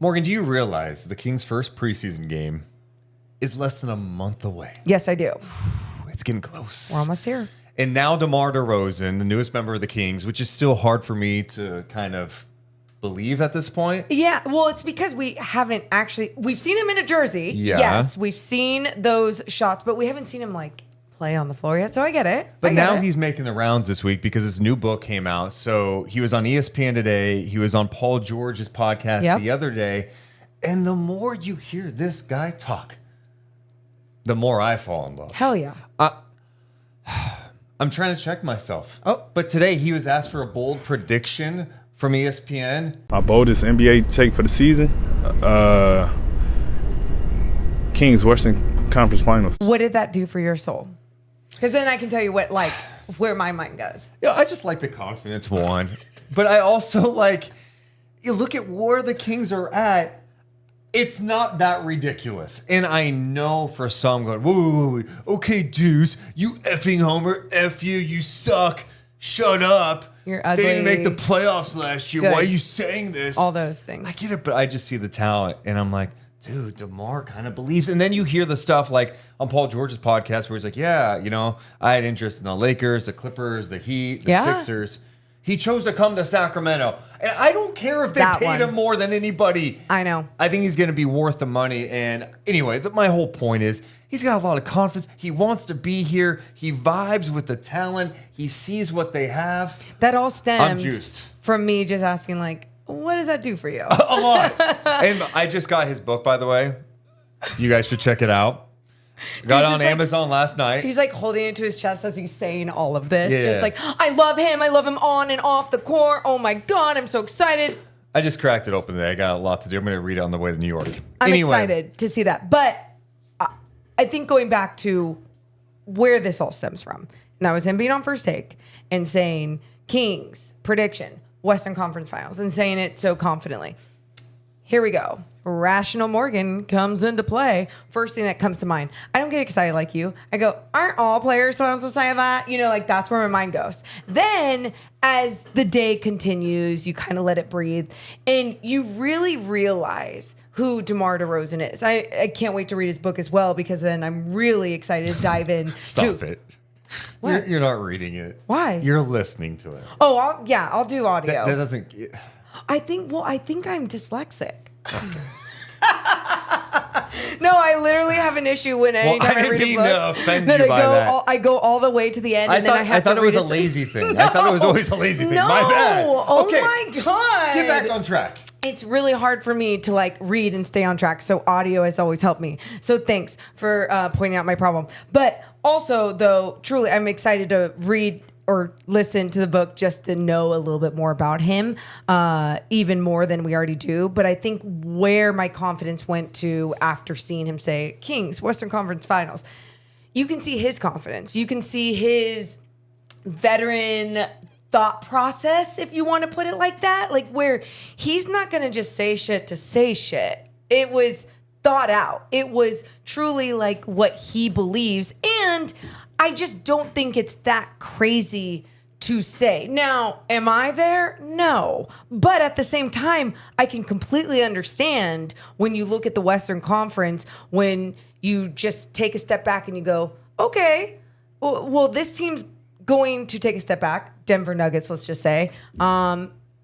Morgan, do you realize the Kings' first preseason game is less than a month away? Yes, I do. It's getting close. We're almost here. And now DeMar DeRozan, the newest member of the Kings, which is still hard for me to kind of believe at this point. Yeah, well, it's because we've seen him in a jersey. Yeah. Yes, we've seen those shots, but we haven't seen him play on the floor yet. So I get it. But now he's making the rounds this week because his new book came out. So he was on ESPN today. He was on Paul George's podcast the other day. And the more you hear this guy talk, the more I fall in love. Hell yeah. I'm trying to check myself. Oh. But today he was asked for a bold prediction from ESPN. My boldest NBA take for the season, Kings Western Conference Finals. What did that do for your soul? Because then I can tell you where my mind goes. Yeah, I just like the confidence one. But I also you look at where the Kings are at. It's not that ridiculous. And I know for some going, whoa, okay, Deuce, you effing homer, F you, you suck, shut up. You're ugly. They didn't make the playoffs last year. Good. Why are you saying this? All those things. I get it, but I just see the talent, and I'm like, dude, DeMar kind of believes. And then you hear the stuff on Paul George's podcast where he's like, yeah, I had interest in the Lakers, the Clippers, the Heat, the Sixers. He chose to come to Sacramento. And I don't care if they paid him more than anybody. I know. I think he's going to be worth the money. And anyway, my whole point is he's got a lot of confidence. He wants to be here. He vibes with the talent. He sees what they have. That all stemmed I'm juiced. From me just asking, what does that do for you? A lot. And I just got his book, by the way. You guys should check it out. Got it on Amazon last night. He's holding it to his chest as he's saying all of this. Yeah. Just I love him. I love him on and off the court. Oh my God, I'm so excited. I just cracked it open today. I got a lot to do. I'm going to read it on the way to New York. I'm excited to see that. But I think going back to where this all stems from, and that was him being on First Take and saying, Kings, prediction, Western Conference Finals, and saying it so confidently. Here we go. Rational Morgan comes into play. First thing that comes to mind. I don't get excited like you. I go, aren't all players supposed to say that? That's where my mind goes. Then as the day continues, you kind of let it breathe and you really realize who DeMar DeRozan is. I can't wait to read his book as well because then I'm really excited to dive in. Stop it. What? You're not reading it. Why? You're listening to it. Oh, I'll do audio. That doesn't... I think I'm dyslexic. No, I literally have an issue when anytime I read a book. To offend you by that. I go all the way to the end, and then I have to read it was a lazy thing. I thought it was always a lazy thing. No, My bad. Oh my God. Get back on track. It's really hard for me to read and stay on track. So audio has always helped me. So thanks for pointing out my problem. But also, though, truly, I'm excited to read or listen to the book just to know a little bit more about him, even more than we already do. But I think where my confidence went to after seeing him say, Kings, Western Conference Finals, you can see his confidence. You can see his veteran thought process, if you want to put it like that, where he's not going to just say shit to say shit. It was thought out. It was truly what he believes. And I just don't think it's that crazy to say. Now, am I there? No. But at the same time, I can completely understand when you look at the Western Conference, when you just take a step back and you go, okay, well, this team's going to take a step back. Denver Nuggets, let's just say.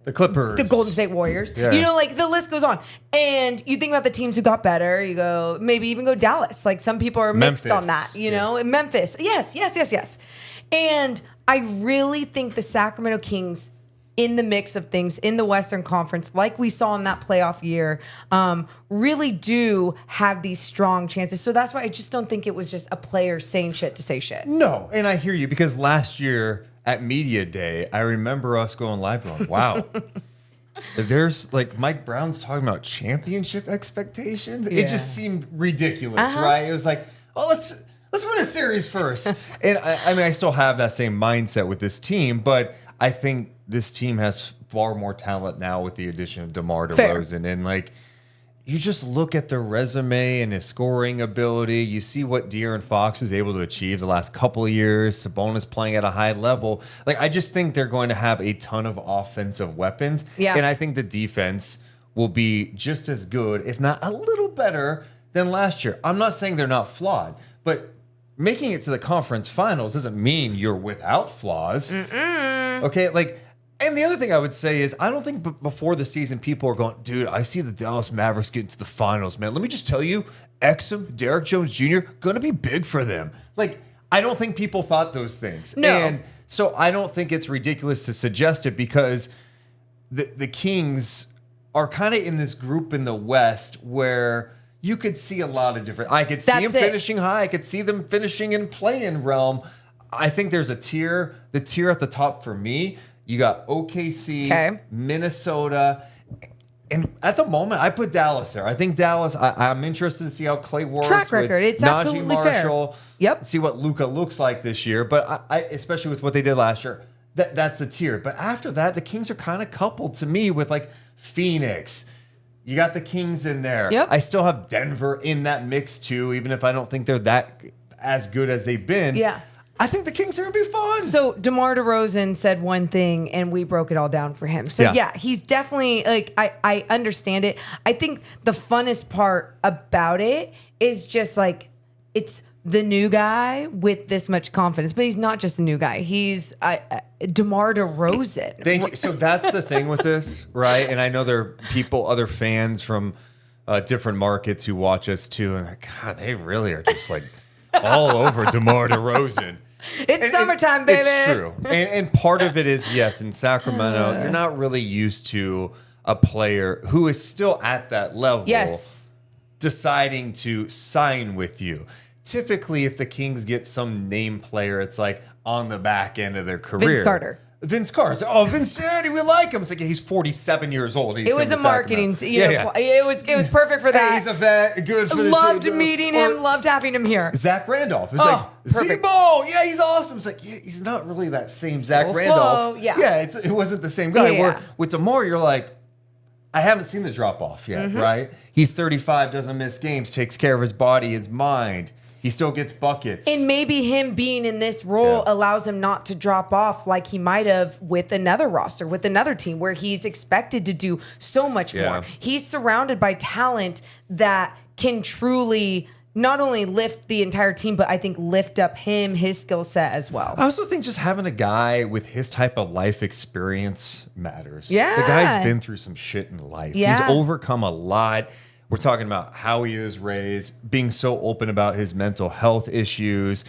The Clippers. The Golden State Warriors. Yeah. The list goes on. And you think about the teams who got better. You go, maybe even go Dallas. Some people are mixed on that, And Memphis. Yes. And I really think the Sacramento Kings in the mix of things in the Western Conference, like we saw in that playoff year, really do have these strong chances. So that's why I just don't think it was just a player saying shit to say shit. No, and I hear you because last year at Media Day, I remember us going live going, wow. There's Mike Brown's talking about championship expectations. Yeah. It just seemed ridiculous, right? It was let's win a series first. And I still have that same mindset with this team, but I think this team has far more talent now with the addition of DeMar DeRozan. And you just look at the resume and his scoring ability. You see what De'Aaron Fox is able to achieve the last couple of years. Sabonis playing at a high level. I just think they're going to have a ton of offensive weapons. Yeah. And I think the defense will be just as good, if not a little better, than last year. I'm not saying they're not flawed, but making it to the conference finals doesn't mean you're without flaws. Okay, like, and the other thing I would say is I don't think before the season people are going, dude, I see the Dallas Mavericks getting to the finals, man. Let me just tell you, Exum, Derek Jones Jr., gonna be big for them. Like, I don't think people thought those things. No. And so I don't think it's ridiculous to suggest it because the Kings are kind of in this group in the West where you could see a lot of different. I could see them finishing high. I could see them finishing in play-in realm. I think there's a tier. The tier at the top for me, you got OKC, Minnesota, and at the moment, I put Dallas there. I think Dallas. I'm interested to see how Clay works. Track record. It's Najee absolutely Marshall. fair. Yep. See what Luka looks like this year. But I especially with what they did last year, that's the tier. But after that, the Kings are kind of coupled to me with like Phoenix. You got the Kings in there. Yep. I still have Denver in that mix too, even if I don't think they're that as good as they've been. Yeah. I think the Kings are going to be fun. So DeMar DeRozan said one thing and we broke it all down for him. So yeah, he's definitely like, I understand it. I think the funnest part about it is just like, it's the new guy with this much confidence, but he's not just a new guy. He's DeMar DeRozan. Thank you. So that's the thing with this, right? And I know there are people, other fans from different markets who watch us too. And like, God, they really are just like all over DeMar DeRozan. It's summertime, baby. It's true. And part of it is, yes, in Sacramento, you're not really used to a player who is still at that level deciding to sign with you. Typically, if the Kings get some name player, it's like on the back end of their career. Vince Carter. Oh, Vincenzi, we like him. It's like, yeah, he's 47 years old. It was a marketing. It was perfect for that. Hey, he's a vet. Good for the Loved meeting him. Loved having him here. Zach Randolph. It's like, Zebo. Yeah, he's awesome. It's like, yeah, he's not really that same Zach Randolph. Yeah, it wasn't the same guy. Where with DeMar, you're like, I haven't seen the drop off yet, right? He's 35, doesn't miss games, takes care of his body, his mind. He still gets buckets. And maybe him being in this role allows him not to drop off like he might have with another roster, with another team where he's expected to do so much more. He's surrounded by talent that can truly not only lift the entire team, but I think lift up him, his skill set as well. I also think just having a guy with his type of life experience matters. Yeah. The guy's been through some shit in life. Yeah. He's overcome a lot. We're talking about how he was raised, being so open about his mental health issues,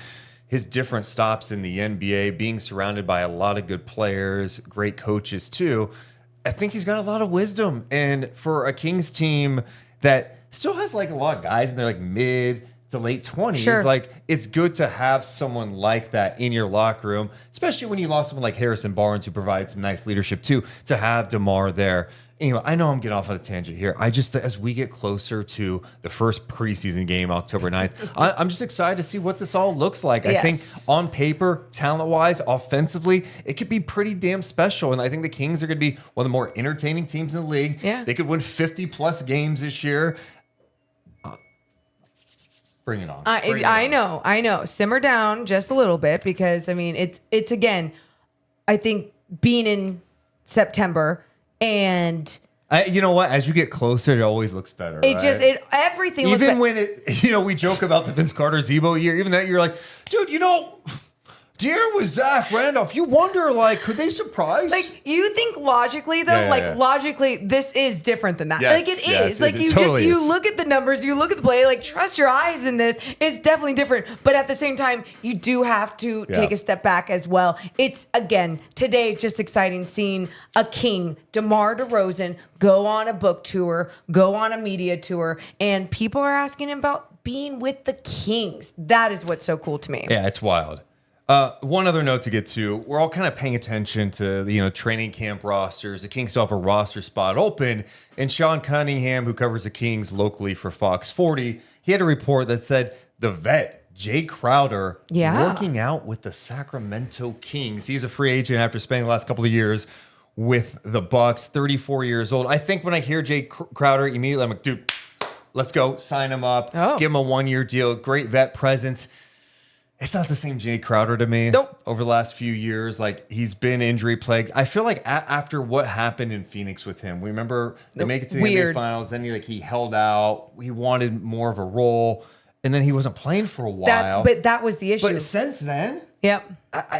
his different stops in the NBA, being surrounded by a lot of good players, great coaches too. I think he's got a lot of wisdom. And for a Kings team that still has like a lot of guys in their like mid to late 20s, like it's good to have someone like that in your locker room, especially when you lost someone like Harrison Barnes who provides some nice leadership too, to have DeMar there. Anyway, I know I'm getting off on a tangent here. I just, as we get closer to the first preseason game, October 9th, I'm just excited to see what this all looks like. I think on paper, talent-wise, offensively, it could be pretty damn special. And I think the Kings are going to be one of the more entertaining teams in the league. Yeah. They could win 50-plus games this year. Bring it on. I know. Simmer down just a little bit because, I mean, it's again, I think being in September and you know what? As you get closer, it always looks better. Everything even looks when it, we joke about the Vince Carter Zebo year. Even that you're like, dude, De'Aaron with Zach Randolph. You wonder, like, could they surprise? Like, you think logically though, logically, this is different than that. Yes, like it is. Like you look at the numbers, you look at the play. Like, trust your eyes in this. It's definitely different. But at the same time, you do have to take a step back as well. It's again today just exciting seeing a King, DeMar DeRozan, go on a book tour, go on a media tour, and people are asking him about being with the Kings. That is what's so cool to me. Yeah, it's wild. One other note to get to, we're all kind of paying attention to the training camp rosters. The Kings still have a roster spot open, and Sean Cunningham, who covers the Kings locally for Fox 40, he had a report that said the vet Jae Crowder working out with the Sacramento Kings. He's a free agent after spending the last couple of years with the Bucks. 34 years old. I think when I hear Jae Crowder, immediately I'm like, dude, let's go sign him up, give him a 1-year deal. Great vet presence. It's not the same Jae Crowder to me. Nope. Over the last few years, like he's been injury plagued. I feel like after what happened in Phoenix with him, we remember they make it to the NBA Finals. Then he held out. He wanted more of a role, and then he wasn't playing for a while. But that was the issue. But since then, yep.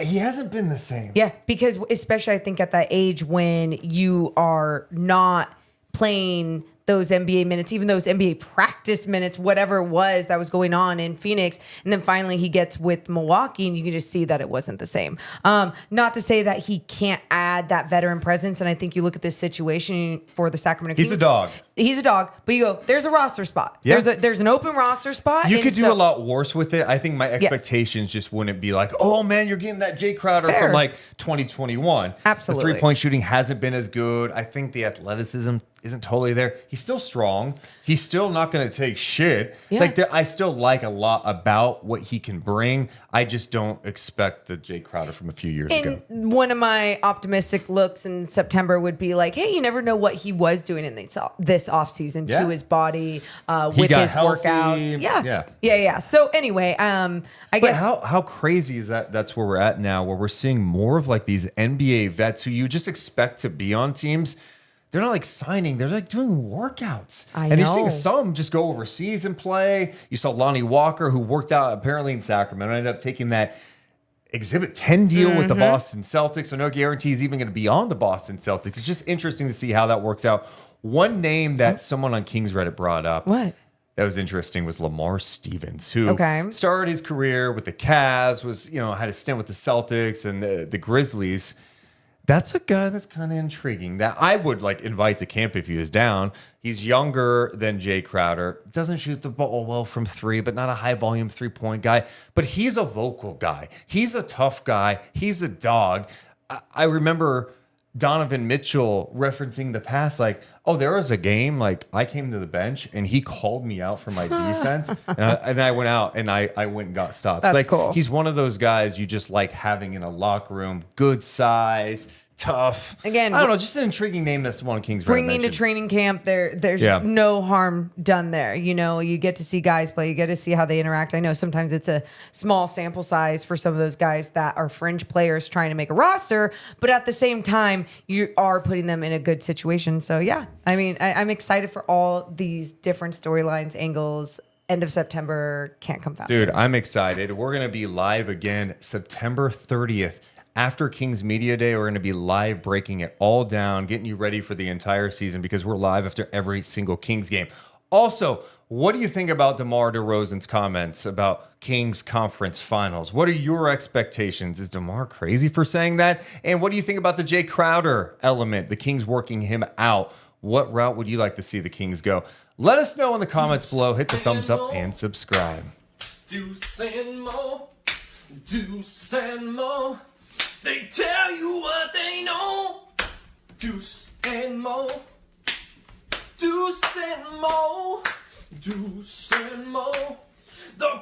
He hasn't been the same. Yeah, because especially I think at that age when you are not playing those NBA minutes, even those NBA practice minutes, whatever it was that was going on in Phoenix. And then finally he gets with Milwaukee and you can just see that it wasn't the same. Not to say that he can't add that veteran presence. And I think you look at this situation for the Sacramento Kings. He's a dog. He's a dog, but you go, there's a roster spot. Yeah. There's an open roster spot. You could do a lot worse with it. I think my expectations just wouldn't be like, oh man, you're getting that Jae Crowder from like 2021. Absolutely. The 3-point shooting hasn't been as good. I think the athleticism isn't totally there. He's still strong. He's still not going to take shit. Yeah. Like I still like a lot about what he can bring. I just don't expect the Jae Crowder from a few years ago. One of my optimistic looks in September would be like, hey, you never know what he was doing in this offseason to his body with his healthy. workouts. Yeah. So anyway, I guess how crazy is that? That's where we're at now, where we're seeing more of like these NBA vets who you just expect to be on teams. They're not like signing; they're like doing workouts. And you're seeing some just go overseas and play. You saw Lonnie Walker, who worked out apparently in Sacramento, ended up taking that Exhibit 10 deal with the Boston Celtics. So no guarantee he's even going to be on the Boston Celtics. It's just interesting to see how that works out. One name that someone on Kings Reddit brought up that was interesting was Lamar Stevens, who started his career with the Cavs, had a stint with the Celtics and the Grizzlies. That's a guy that's kind of intriguing that I would like invite to camp if he was down. He's younger than Jae Crowder. Doesn't shoot the ball well from three, but not a high volume 3-point guy. But he's a vocal guy. He's a tough guy. He's a dog. I remember Donovan Mitchell referencing the past, like, oh, there was a game, like I came to the bench and he called me out for my defense. and I went out and I went and got stops. That's like, cool. He's one of those guys you just like having in a locker room. Good size, tough. Again, I don't know, just an intriguing name that's one of Kings. Bringing to training camp, there's no harm done there. You get to see guys play. You get to see how they interact. I know sometimes it's a small sample size for some of those guys that are fringe players trying to make a roster, but at the same time, you are putting them in a good situation. So yeah, I mean, I'm excited for all these different storylines, angles. End of September, can't come faster. Dude, I'm excited. We're going to be live again September 30th. After Kings Media Day, we're going to be live breaking it all down, getting you ready for the entire season because we're live after every single Kings game. Also, what do you think about DeMar DeRozan's comments about Kings Conference Finals? What are your expectations? Is DeMar crazy for saying that? And what do you think about the Jae Crowder element, the Kings working him out? What route would you like to see the Kings go? Let us know in the comments below. Hit the thumbs up and subscribe. Deuce and Mo, Deuce and Mo. They tell you what they know. Deuce and Mo. Deuce and Mo. Deuce and Mo. The